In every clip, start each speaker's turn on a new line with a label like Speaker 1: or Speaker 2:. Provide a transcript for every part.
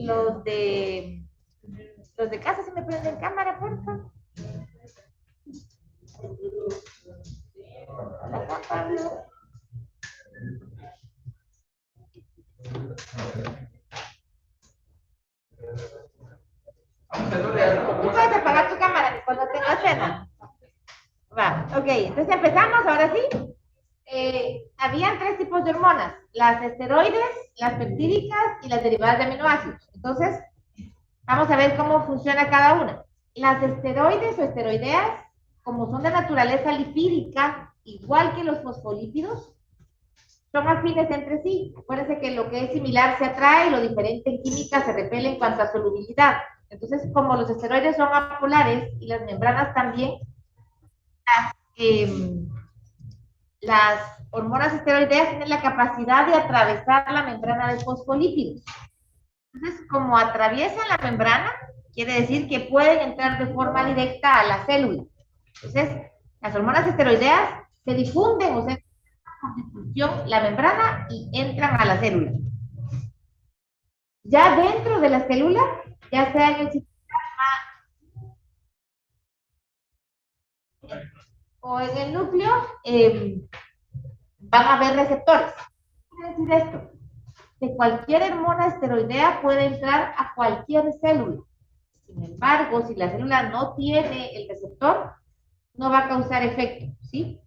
Speaker 1: los de los de casa, si me prenden cámara, por favor. Acá, Pablo. Tú puedes apagar tu cámara cuando tengas cena. Va, ok, entonces empezamos, ahora sí. Habían tres tipos de hormonas, las esteroides, las peptídicas y las derivadas de aminoácidos. Entonces, vamos a ver cómo funciona cada una. Las esteroides o esteroideas, como son de naturaleza lipídica, igual que los fosfolípidos, son afines entre sí. Acuérdense que lo que es similar se atrae y lo diferente en química se repele en cuanto a solubilidad. Entonces, como los esteroides son apolares y las membranas también, eh, las hormonas esteroideas tienen la capacidad de atravesar la membrana de fosfolípidos. Entonces, como atraviesan la membrana, quiere decir que pueden entrar de forma directa a la célula. Entonces, las hormonas esteroideas se difunden, o sea, por difusión la membrana y entran a la célula. Ya dentro de la célula, ya sea en el citoplasma o en el núcleo, van a haber receptores. ¿Qué quiere decir esto? Que cualquier hormona esteroidea puede entrar a cualquier célula. Sin embargo, si la célula no tiene el receptor, no va a causar efecto, ¿sí?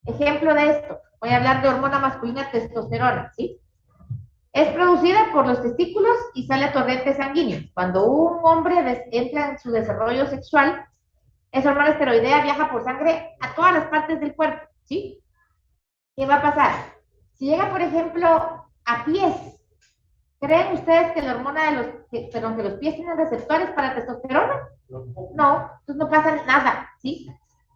Speaker 1: Ejemplo de esto, voy a hablar de hormona masculina testosterona, ¿sí? Es producida por los testículos y sale a torrente sanguíneo. Cuando un hombre entra en su desarrollo sexual, esa hormona esteroidea viaja por sangre a todas las partes del cuerpo, ¿sí? ¿Qué va a pasar? Si llega, por ejemplo, a pies, ¿creen ustedes que la hormona de perdón, que los pies tienen receptores para testosterona? No, entonces no pasa nada, ¿sí?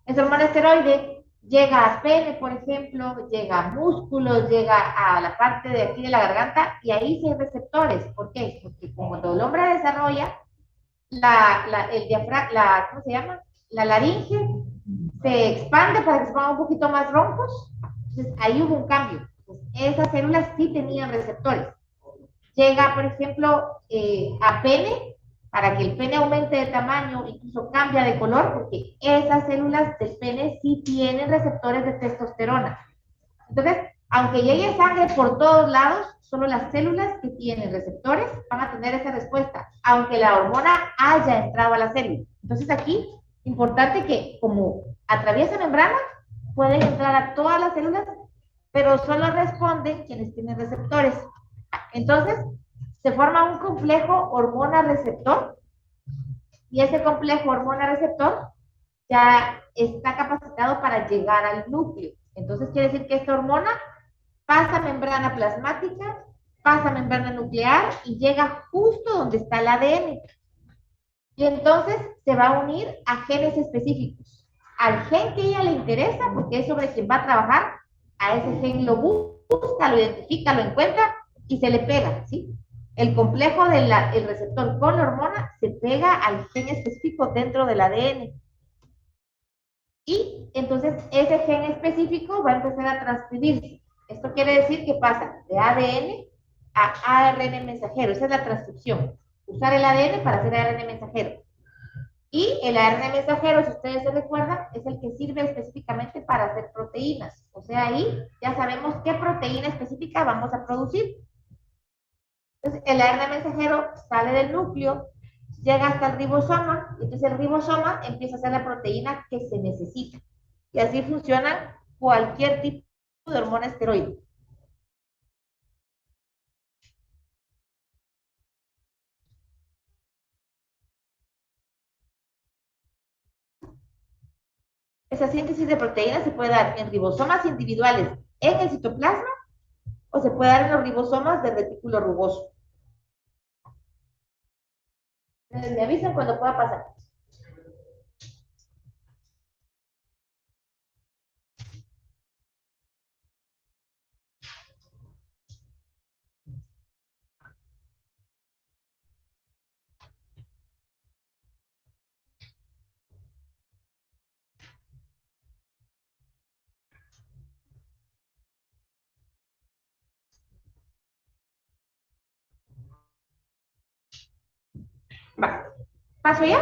Speaker 1: Esa hormona esteroide llega a pene, por ejemplo, llega a músculos, llega a la parte de aquí de la garganta y ahí sí hay receptores. ¿Por qué? Porque como cuando el hombre desarrolla, el diafragma, ¿cómo se llama? La laringe se expande para que se pongan un poquito más roncos. Entonces ahí hubo un cambio. Entonces, esas células sí tenían receptores. Llega, por ejemplo, a pene, para que el pene aumente de tamaño, incluso cambia de color, porque esas células del pene sí tienen receptores de testosterona. Entonces, aunque llegue sangre por todos lados, solo las células que tienen receptores van a tener esa respuesta, aunque la hormona haya entrado a la célula. Entonces aquí, importante que como atraviesa membrana, pueden entrar a todas las células, pero solo responden quienes tienen receptores. Entonces, se forma un complejo hormona-receptor y ese complejo hormona-receptor ya está capacitado para llegar al núcleo. Entonces, quiere decir que esta hormona pasa membrana plasmática, pasa membrana nuclear y llega justo donde está el ADN. Y entonces se va a unir a genes específicos. Al gen que a ella le interesa, porque es sobre quien va a trabajar, a ese gen lo busca, lo identifica, lo encuentra y se le pega, ¿sí? El complejo del receptor con la hormona se pega al gen específico dentro del ADN. Y entonces ese gen específico va a empezar a transcribirse. Esto quiere decir que pasa de ADN a ARN mensajero. Esa es la transcripción. Usar el ADN para hacer ARN mensajero. Y el ARN mensajero, si ustedes se recuerdan, es el que sirve específicamente para hacer proteínas. O sea, ahí ya sabemos qué proteína específica vamos a producir. Entonces, el ARN mensajero sale del núcleo, llega hasta el ribosoma, y entonces el ribosoma empieza a hacer la proteína que se necesita. Y así funciona cualquier tipo de hormona esteroide. Esa síntesis de proteínas se puede dar en ribosomas individuales en el citoplasma o se puede dar en los ribosomas del retículo rugoso. Entonces, me avisan cuando pueda pasar. Va. ¿Paso ya?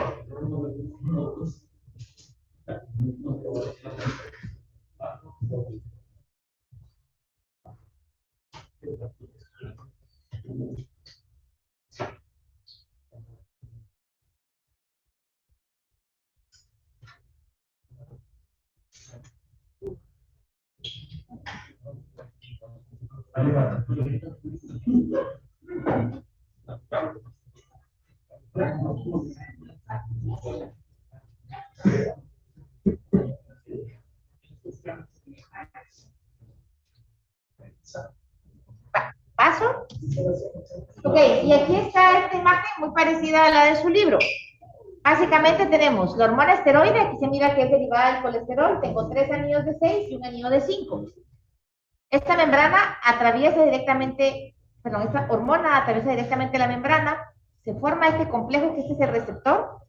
Speaker 1: Va. ¿Paso? Ok, y aquí está esta imagen muy parecida a la de su libro. Básicamente tenemos la hormona esteroide, aquí se mira que es derivada del colesterol, tengo 3 anillos de 6 y un anillo de 5. Esta membrana atraviesa directamente, perdón, esta hormona atraviesa directamente la membrana, se forma este complejo que este es el receptor,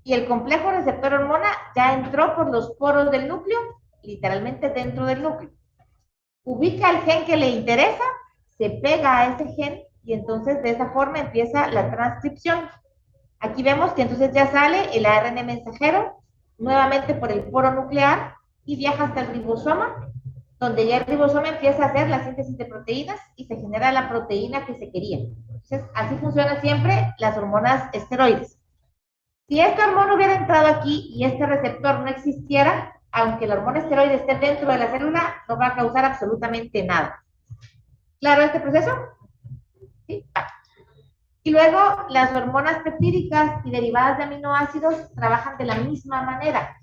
Speaker 1: y el complejo receptor hormona ya entró por los poros del núcleo, literalmente dentro del núcleo. Ubica el gen que le interesa, se pega a ese gen y entonces de esa forma empieza la transcripción. Aquí vemos que entonces ya sale el ARN mensajero nuevamente por el poro nuclear y viaja hasta el ribosoma, donde ya el ribosoma empieza a hacer la síntesis de proteínas y se genera la proteína que se quería. Entonces, así funcionan siempre las hormonas esteroides. Si esta hormona hubiera entrado aquí y este receptor no existiera, aunque la hormona esteroide esté dentro de la célula, no va a causar absolutamente nada. ¿Claro este proceso? ¿Sí? Y luego las hormonas peptídicas y derivadas de aminoácidos trabajan de la misma manera.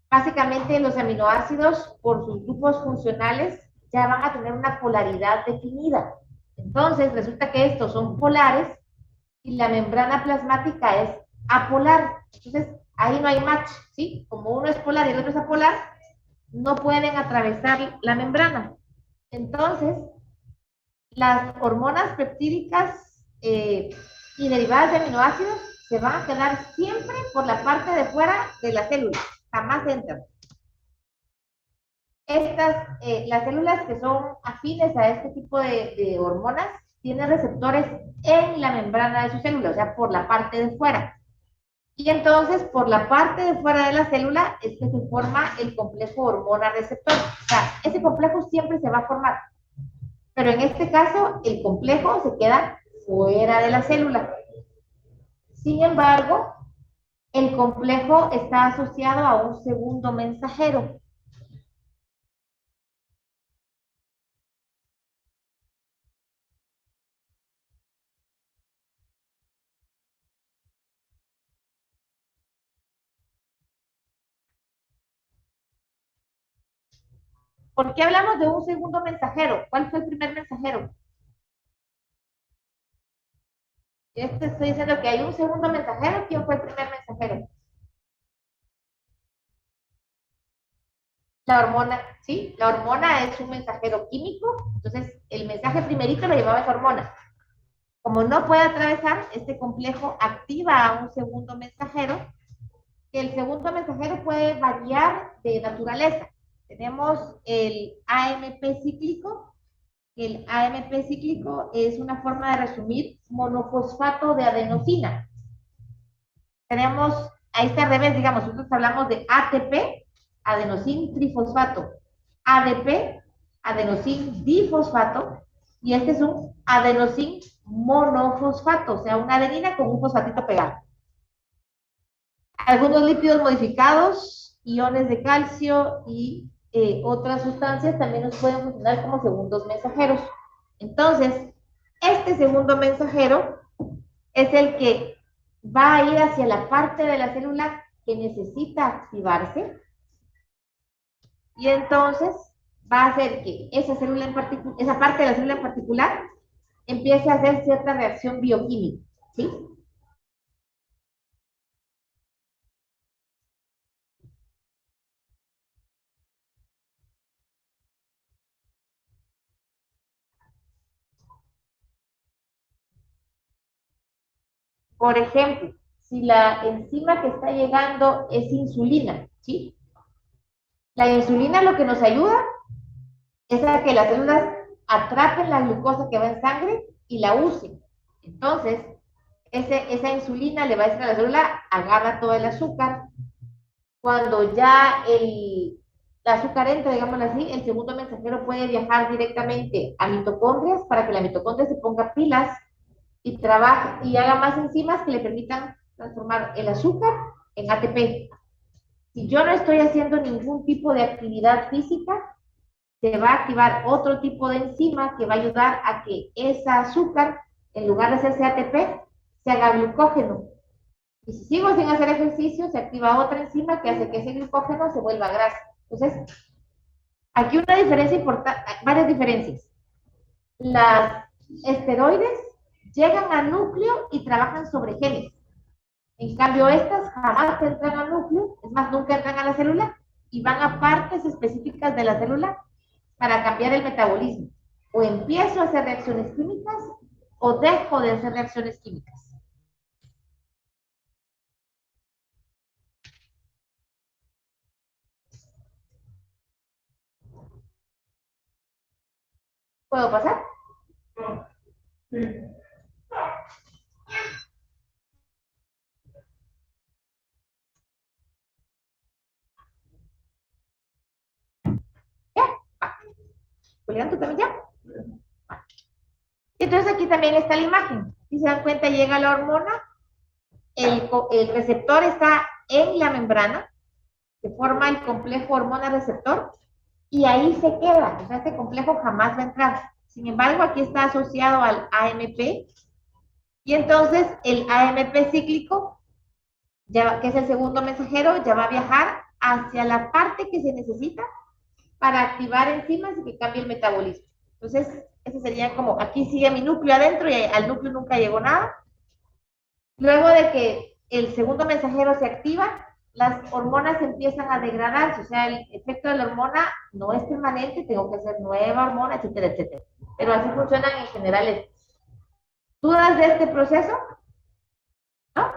Speaker 1: Básicamente los aminoácidos, por sus grupos funcionales, ya van a tener una polaridad definida. Entonces, resulta que estos son polares y la membrana plasmática es apolar. Entonces, ahí no hay match, ¿sí? Como uno es polar y el otro es apolar, no pueden atravesar la membrana. Entonces, las hormonas peptídicas y derivadas de aminoácidos se van a quedar siempre por la parte de fuera de la célula, jamás entran. Las células que son afines a este tipo de hormonas tienen receptores en la membrana de su célula, o sea, por la parte de fuera. Y entonces, por la parte de fuera de la célula es que se forma el complejo hormona-receptor. O sea, ese complejo siempre se va a formar. Pero en este caso, el complejo se queda fuera de la célula. Sin embargo, el complejo está asociado a un segundo mensajero. ¿Por qué hablamos de un segundo mensajero? ¿Cuál fue el primer mensajero? Estoy diciendo que hay un segundo mensajero. ¿Quién fue el primer mensajero? La hormona, ¿sí? La hormona es un mensajero químico, entonces el mensaje primerito lo llevaba esa hormona. Como no puede atravesar, este complejo activa a un segundo mensajero, que el segundo mensajero puede variar de naturaleza. Tenemos el AMP cíclico, que el AMP cíclico es una forma de resumir monofosfato de adenosina. Tenemos, ahí está al revés, digamos, nosotros hablamos de ATP, adenosín trifosfato, ADP, adenosín difosfato, y este es un adenosín monofosfato, o sea, una adenina con un fosfatito pegado. Algunos lípidos modificados, iones de calcio y otras sustancias también nos pueden funcionar como segundos mensajeros. Entonces, este segundo mensajero es el que va a ir hacia la parte de la célula que necesita activarse y entonces va a hacer que esa célula en particular, esa parte de la célula en particular empiece a hacer cierta reacción bioquímica, ¿sí? Por ejemplo, si la enzima que está llegando es insulina, ¿sí? La insulina lo que nos ayuda es a que las células atrapen la glucosa que va en sangre y la usen. Entonces, esa insulina le va a decir a la célula, agarra todo el azúcar. Cuando ya el azúcar entra, digámoslo así, el segundo mensajero puede viajar directamente a mitocondrias para que la mitocondria se ponga pilas y trabaje y haga más enzimas que le permitan transformar el azúcar en ATP. Si yo no estoy haciendo ningún tipo de actividad física, se va a activar otro tipo de enzima que va a ayudar a que ese azúcar, en lugar de hacerse ATP, se haga glucógeno. Y si sigo sin hacer ejercicio, se activa otra enzima que hace que ese glucógeno se vuelva grasa. Entonces, aquí una diferencia importante, varias diferencias. Las esteroides llegan al núcleo y trabajan sobre genes. En cambio, estas jamás entran al núcleo, es más, nunca entran a la célula y van a partes específicas de la célula para cambiar el metabolismo. O empiezo a hacer reacciones químicas o dejo de hacer reacciones químicas. ¿Puedo pasar? ¿Ya? Julián, ¿tú también ya? Entonces aquí también está la imagen. Si se dan cuenta, llega la hormona, el receptor está en la membrana, se forma el complejo hormona-receptor y ahí se queda. O sea, este complejo jamás va a entrar. Sin embargo, aquí está asociado al AMP y entonces el AMP cíclico, ya, que es el segundo mensajero, ya va a viajar hacia la parte que se necesita para activar enzimas y que cambie el metabolismo. Entonces, ese sería como, aquí sigue mi núcleo adentro y al núcleo nunca llegó nada. Luego de que el segundo mensajero se activa, las hormonas empiezan a degradarse, o sea, el efecto de la hormona no es permanente, tengo que hacer nueva hormona, etcétera, etcétera. Pero así funcionan en general. ¿Dudas de este proceso? ¿No?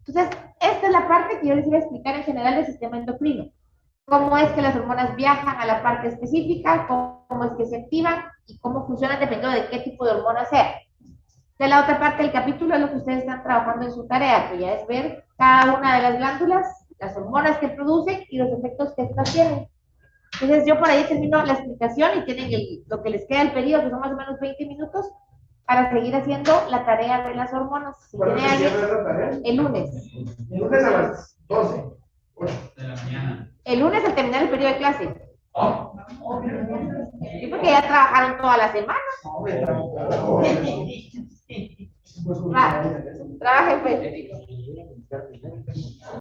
Speaker 1: Entonces, esta es la parte que yo les iba a explicar en general del sistema endocrino. Cómo es que las hormonas viajan a la parte específica, cómo es que se activan y cómo funcionan dependiendo de qué tipo de hormona sea. De la otra parte del capítulo es lo que ustedes están trabajando en su tarea, que ya es ver cada una de las glándulas, las hormonas que producen y los efectos que estas tienen. Entonces yo por ahí termino la explicación y tienen lo que les queda el periodo, que son más o menos 20 minutos, para seguir haciendo la tarea de las hormonas. Si tienen alguien, el lunes.
Speaker 2: El lunes a las 12.
Speaker 3: De la mañana.
Speaker 1: El lunes al terminar el periodo de clase.
Speaker 2: Oh.
Speaker 1: Sí, porque ya trabajaron toda la semana. Trabajen pues.